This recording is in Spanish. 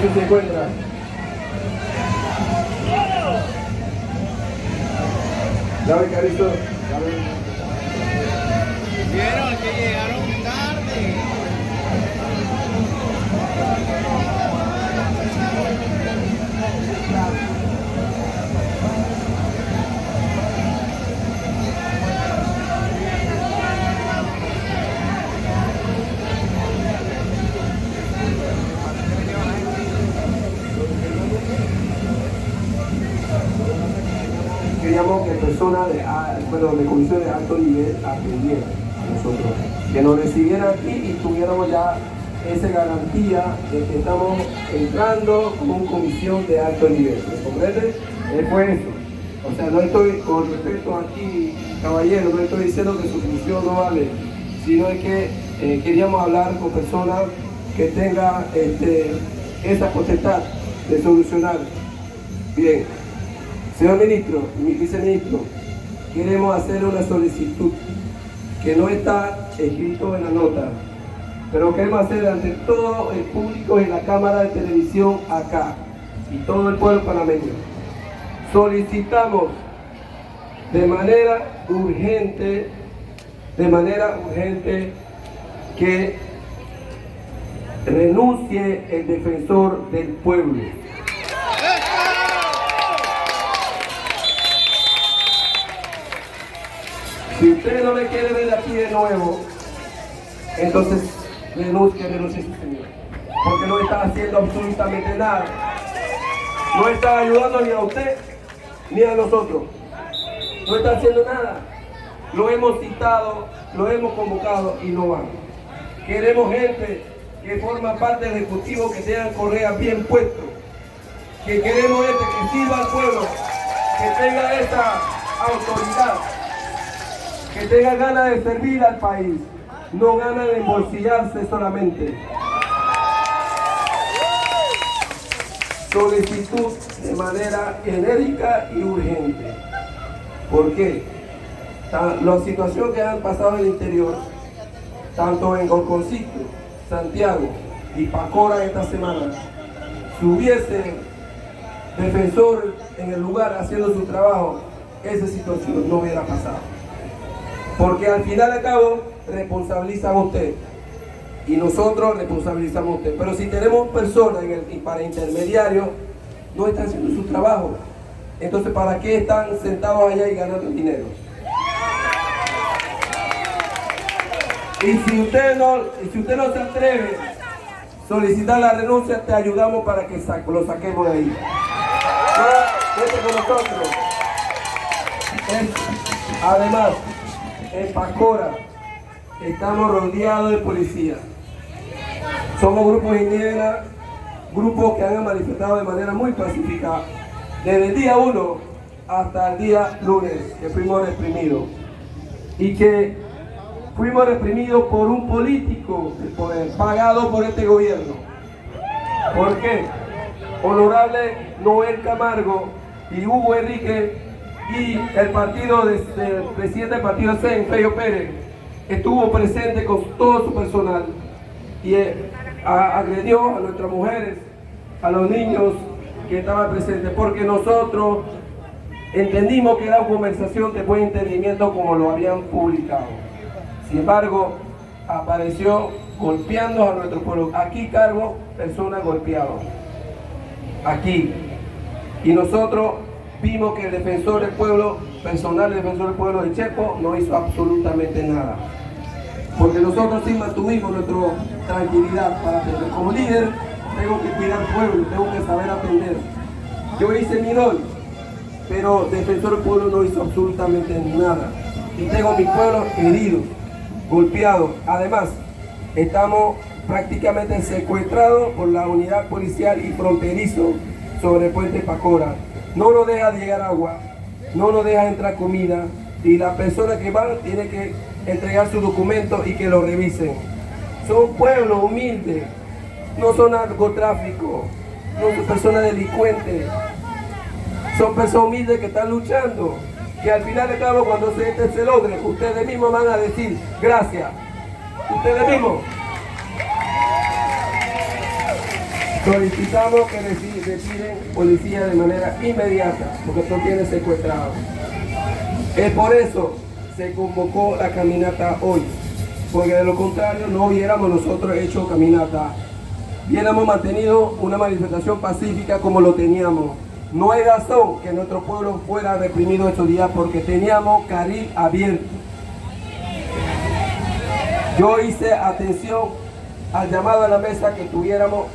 que se encuentra. ¿Sabe, Carito? Vieron que llegaron tarde. Queríamos que personas de comisión de alto nivel atendieran a nosotros, que nos recibieran aquí y tuviéramos ya esa garantía de que estamos entrando como comisión de alto nivel. ¿Me comprende? Fue eso. O sea, no estoy, con respeto aquí, caballero, no estoy diciendo que su función no vale, sino es que queríamos hablar con personas que tengan esa potestad de solucionar. Bien. Señor ministro, mi viceministro, queremos hacer una solicitud que no está escrito en la nota, pero queremos hacer ante todo el público en la cámara de televisión acá y todo el pueblo panameño. Solicitamos de manera urgente que renuncie el defensor del pueblo. Si usted no me quiere ver aquí de nuevo, entonces renuncie, señor. Porque no está haciendo absolutamente nada. No está ayudando ni a usted ni a nosotros. No está haciendo nada. Lo hemos citado, lo hemos convocado y no van. Queremos gente que forma parte del ejecutivo que tenga correa bien puesto. Que queremos gente que sirva al pueblo, que tenga esa autoridad, que tenga ganas de servir al país, no ganas de embolsillarse solamente. Solicitud de manera enérgica y urgente. ¿Por qué? La situación que han pasado en el interior, tanto en Golconcito, Santiago y Pacora esta semana, si hubiese defensor en el lugar haciendo su trabajo, esa situación no hubiera pasado. Porque al final de cabo responsabilizan a usted y nosotros responsabilizamos a usted. Pero si tenemos personas para intermediarios, no están haciendo su trabajo. Entonces, ¿para qué están sentados allá y ganando dinero? Y si usted no se atreve a solicitar la renuncia, te ayudamos para que lo saquemos de ahí. Vete con nosotros. Además, en Pacora estamos rodeados de policía. Somos grupos indígenas, grupos que han manifestado de manera muy pacífica desde el día 1 hasta el día lunes, que fuimos reprimidos. Y que fuimos reprimidos por un político del poder, pagado por este gobierno. ¿Por qué? Honorable Noel Camargo y Hugo Enrique y el presidente del partido CEN, Feyo Pérez, estuvo presente con todo su personal y agredió a nuestras mujeres, a los niños que estaban presentes, porque nosotros entendimos que era una conversación de buen entendimiento como lo habían publicado. Sin embargo, apareció golpeando a nuestro pueblo. Aquí cargo personas golpeadas. Aquí. Y nosotros vimos que el defensor del pueblo, personal del defensor del pueblo de Chepo, no hizo absolutamente nada. Porque nosotros sí mantuvimos nuestra tranquilidad para atender. Como líder, tengo que cuidar al pueblo, tengo que saber atender. Yo hice mi rol, pero el defensor del pueblo no hizo absolutamente nada. Y tengo a mi pueblo herido, golpeado. Además, estamos prácticamente secuestrados por la unidad policial y fronterizo sobre el puente Pacora. No nos deja llegar agua, no nos deja entrar comida y las personas que van tienen que entregar sus documentos y que los revisen. Son pueblos humildes, no son narcotráfico, no son personas delincuentes, son personas humildes que están luchando, que al final de cabo cuando se logre, ustedes mismos van a decir gracias, ustedes mismos. Solicitamos que retiren policía de manera inmediata, porque esto tiene secuestrado. Es por eso se convocó la caminata hoy, porque de lo contrario no hubiéramos nosotros hecho caminata. Hubiéramos mantenido una manifestación pacífica como lo teníamos. No hay razón que nuestro pueblo fuera reprimido estos días porque teníamos carril abierto. Yo hice atención al llamado a la mesa que tuviéramos